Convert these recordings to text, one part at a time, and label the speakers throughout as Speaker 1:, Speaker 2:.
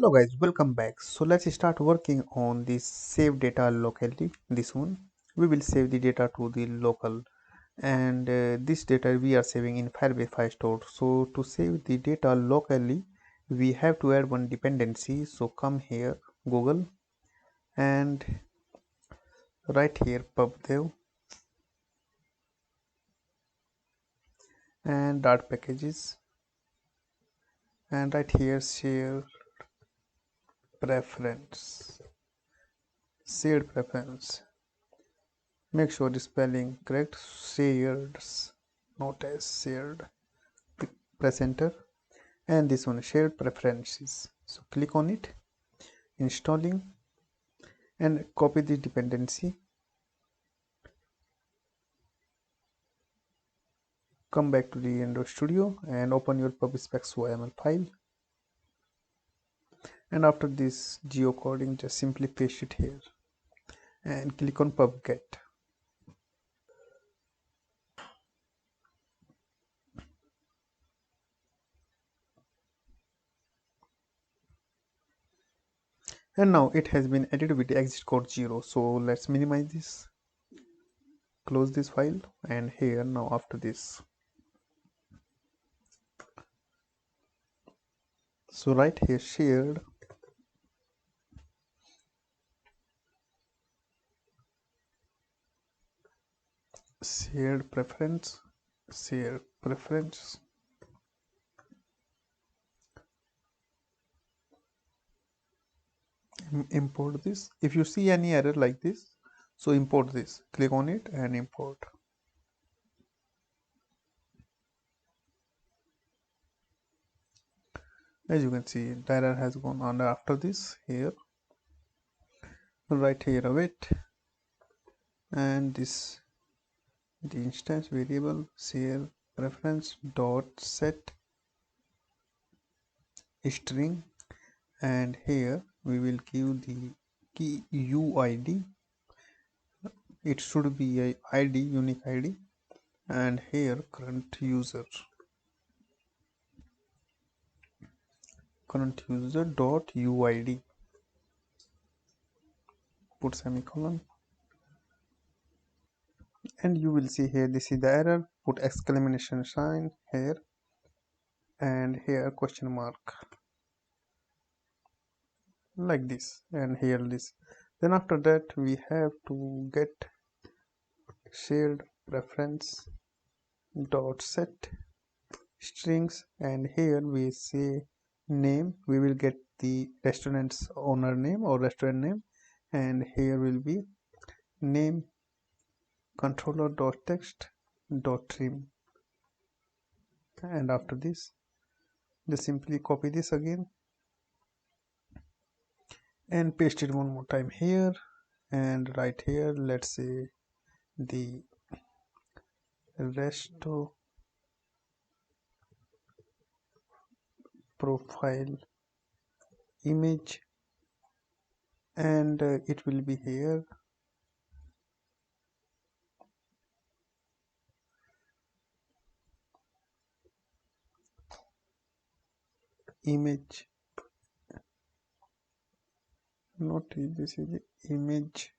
Speaker 1: Hello guys, welcome back. So let's start working on this save data locally. This one we will save the data to the local, and this data we are saving in Firebase file store. So to save the data locally, we have to add one dependency. So come here, Google, and write here pubdev and dart packages, and write here share preference, shared preference. Make sure the spelling correct. Shared, not as shared. Press enter, and this one shared preferences. So click on it, installing, and copy the dependency. Come back to the Android Studio and open your pubspecs.yml file. And after this geocoding, just simply paste it here and click on pubget. And now it has been added with the exit code 0. So let's minimize this, close this file, and here now after this, so right here shared preference, shared preference, import this. If you see any error like this, so import this, click on it and import. As you can see, the error has gone on. After this, here right here await, and this the instance variable share preference dot set string, and here we will give the key UID. It should be a ID, unique ID, and here current user dot UID, put semicolon, and you will see here this is the error. Put exclamation sign here, and here question mark, like this, and here this. Then after that we have to get shared preference dot set strings, and here we say name. We will get the restaurant's owner name or restaurant name, and here will be name controller dot text dot trim. And after this, just simply copy this again and paste it one more time here, and right here let's say the resto profile image, and it will be here image, not this is the image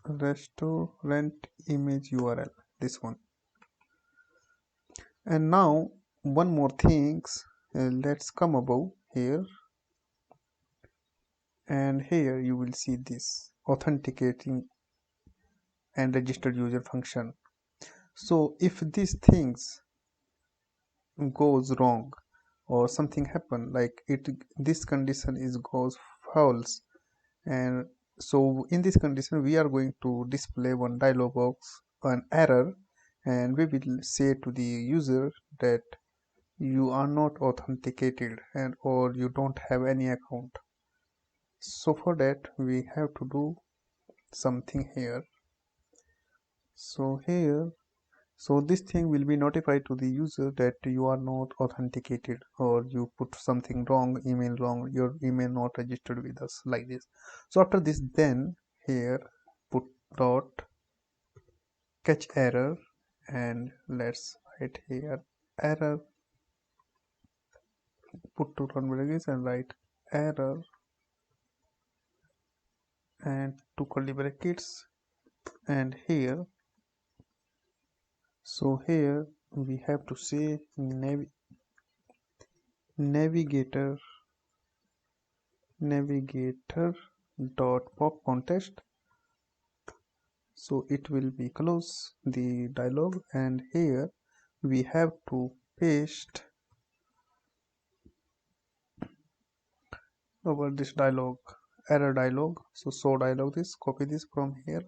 Speaker 1: restaurant image URL, this one. And now one more things, let's come above here, and here you will see this authenticating and registered user function. So if these things goes wrong or something happen, like this condition is goes false, and so in this condition we are going to display one dialog box, an error, and we will say to the user that you are not authenticated and or you don't have any account. So for that we have to do something here. So here, so this thing will be notified to the user that you are not authenticated, or you put something wrong, email wrong, your email not registered with us, like this. So after this, then here put dot catch error, and let's write here error put to run brackets and write error and two curly brackets, and here, so here we have to say navigator dot pop context, so it will be close the dialog, and here we have to paste over this dialog, error dialog. So show dialog, this copy this from here,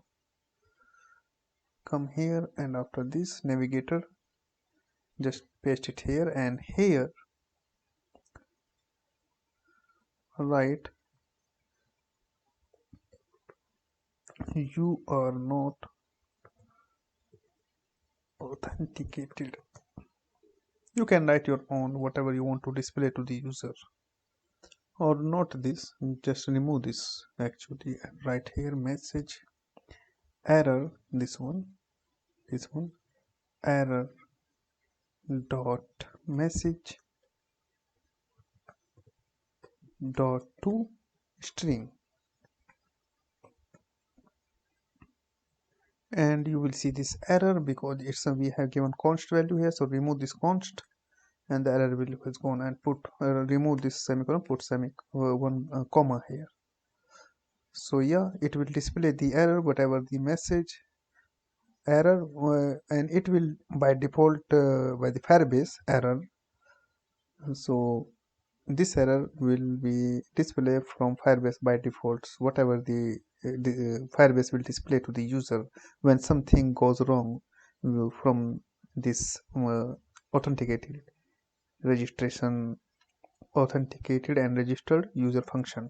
Speaker 1: come here, and after this navigator just paste it here, and here write you are not authenticated. You can write your own whatever you want to display to the user, or not this, just remove this actually, and write here message error, this one error dot message dot to string, and you will see this error because it's we have given const value here, so remove this const and the error value is gone, and put remove this semicolon, put one comma here. So yeah, it will display the error whatever the message error, and it will by default by the firebase error, so this error will be displayed from firebase by default, whatever the firebase will display to the user when something goes wrong from this authenticated registration authenticated and registered user function.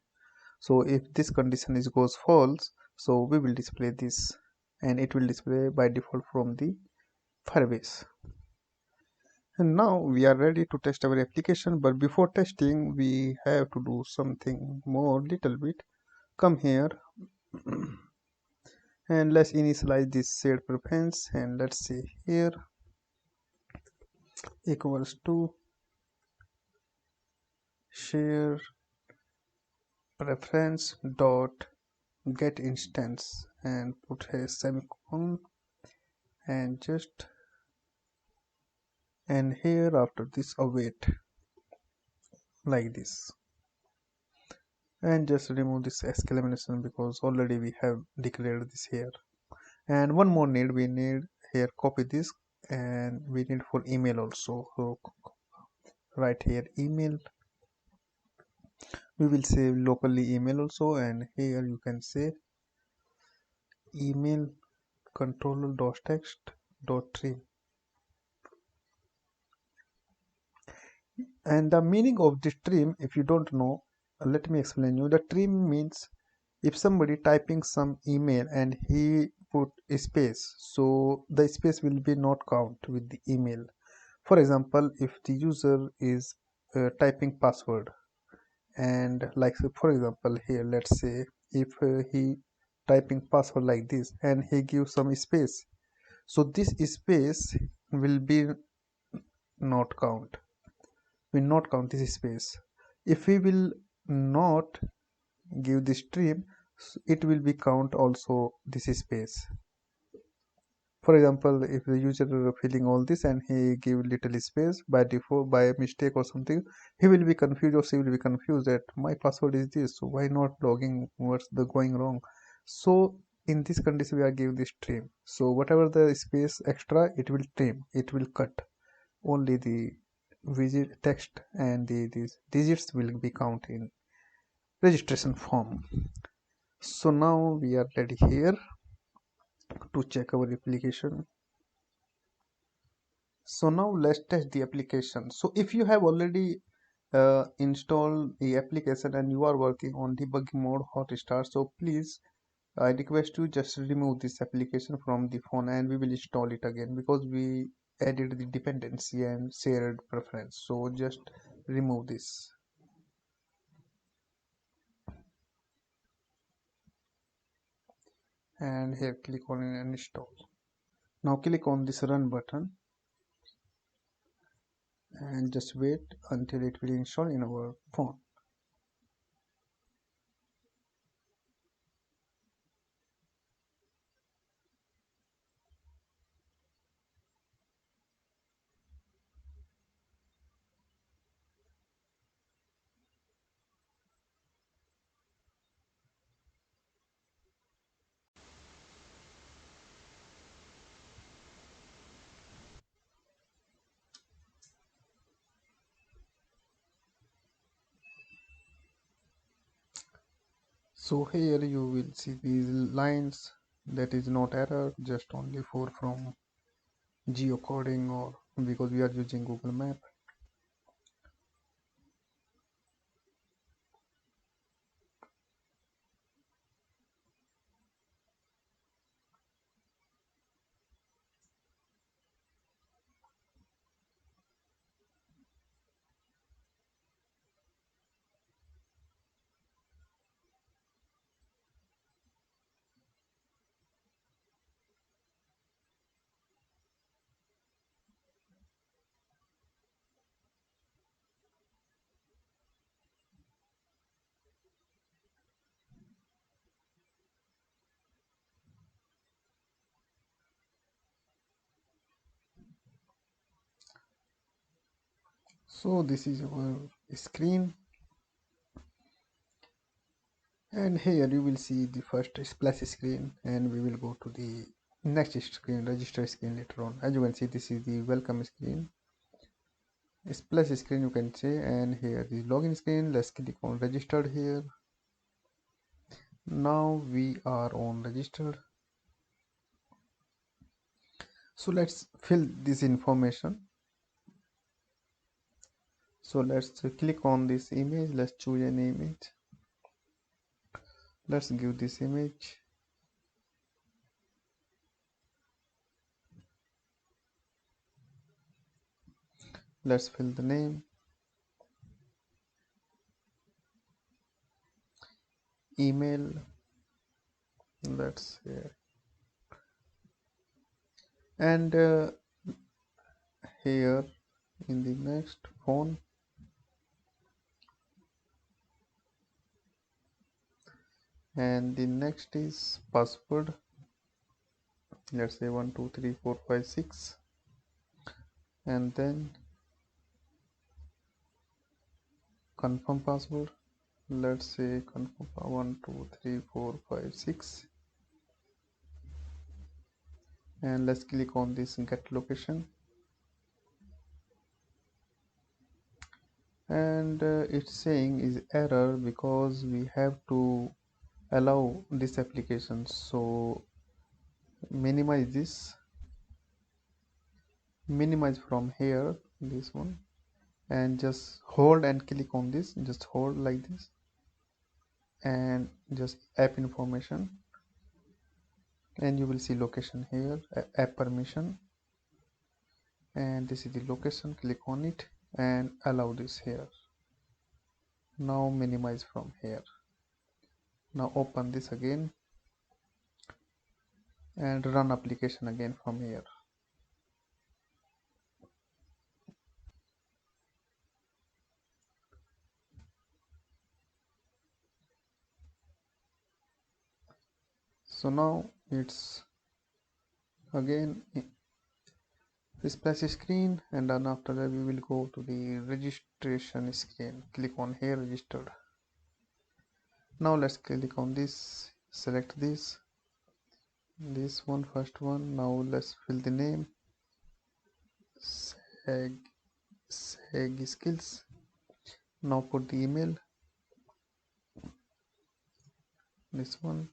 Speaker 1: So if this condition is goes false, so we will display this, and it will display by default from the firebase. And now we are ready to test our application, but before testing we have to do something more little bit. Come here and let's initialize this shared preference, and let's see here equals to share preference dot get instance, and put a semicolon, and just, and here after this await like this, and just remove this exclamation because already we have declared this here. And one more need, we need here copy this, and we need for email also, so right here email, we will say locally email also, and here you can say email controller dot text dot trim. And the meaning of this trim, if you don't know, let me explain you. The trim means if somebody typing some email and he put a space, so the space will be not count with the email. For example, if the user is typing password, and like so for example here, let's say if he typing password like this and he gives some space, so this space will be not count, will not count this space. If we will not give this trim, it will be count also this space. For example, if the user filling all this and he give little space by default by mistake or something, he will be confused or she will be confused that my password is this, so why not logging, what's the going wrong. So in this condition we are giving this trim, so whatever the space extra it will trim, it will cut, only the widget text and these digits will be counted in registration form. So now we are ready here to check our application. So now let's test the application. So if you have already installed the application and you are working on debugging mode hot start, so please I request you just remove this application from the phone and we will install it again, because we added the dependency and shared preference. So just remove this, and here click on install. Now click on this run button, and just wait until it will install in our phone. So here you will see these lines, that is not error, just only for from geocoding or because we are using Google Map. So this is our screen, and here you will see the first splash screen, and we will go to the next screen, register screen later on. As you can see, this is the welcome screen, splash screen you can say, and here the login screen. Let's click on registered here. Now we are on registered. So let's fill this information. So let's click on this image. Let's choose an image. Let's give this image. Let's fill the name, email, let's say, and here in the next phone, and the next is password. Let's say 123456, and then confirm password. Let's say confirm 123456, and let's click on this get location, and it's saying is error because we have to allow this application. So minimize this, minimize from here, this one, and just hold and click on this, just hold like this, and just app information, and you will see location here, app permission, and this is the location. Click on it and allow this here. Now minimize from here. Now open this again and run application again from here. So now it's again splash screen, and then after that we will go to the registration screen. Click on here, registered. Now let's click on this, select this one, first one. Now let's fill the name, sag skills. Now put the email, this one.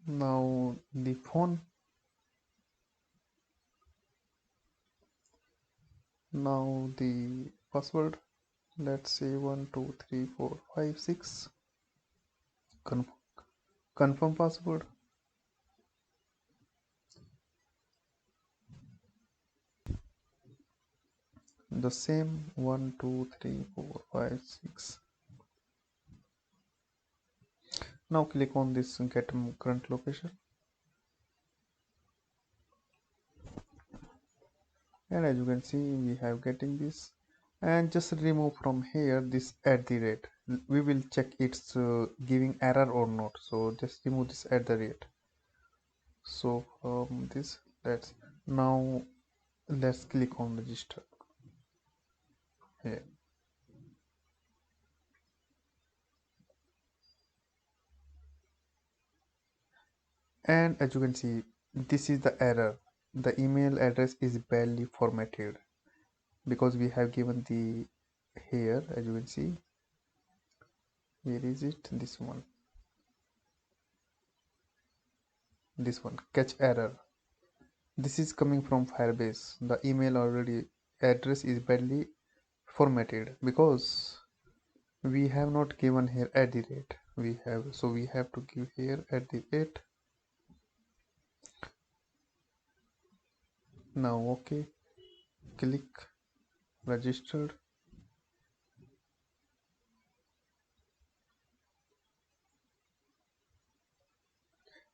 Speaker 1: Now the phone. Now the password. Let's say 123456. Confirm password. The same 123456. Now click on this get current location. And as you can see, we have getting this, and just remove from here this at the rate. We will check it's giving error or not, so just remove this at the rate. So from this, let's click on register here. And as you can see, this is the error. The email address is badly formatted because we have given the here, as you can see. Where is it? This one, catch error. This is coming from firebase. The email already address is badly formatted because we have not given here at the rate. We have to give here at the rate. Now okay, click registered.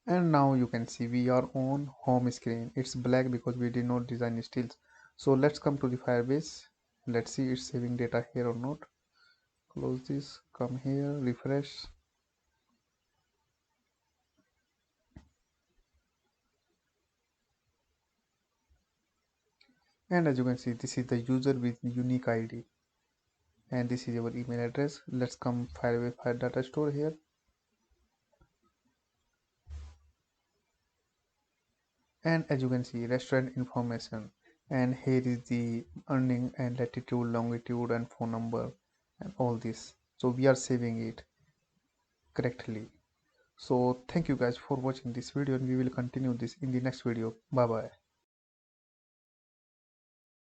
Speaker 1: And now you can see we are on home screen. It's black because we did not design styles. So let's come to the firebase. Let's see it's saving data here or not. Close this, come here, refresh. And as you can see, this is the user with unique ID, and this is our email address. Let's come firebase file data store here. And as you can see, restaurant information, and here is the earning and latitude, longitude, and phone number, and all this. So we are saving it correctly. So thank you guys for watching this video, and we will continue this in the next video. Bye bye.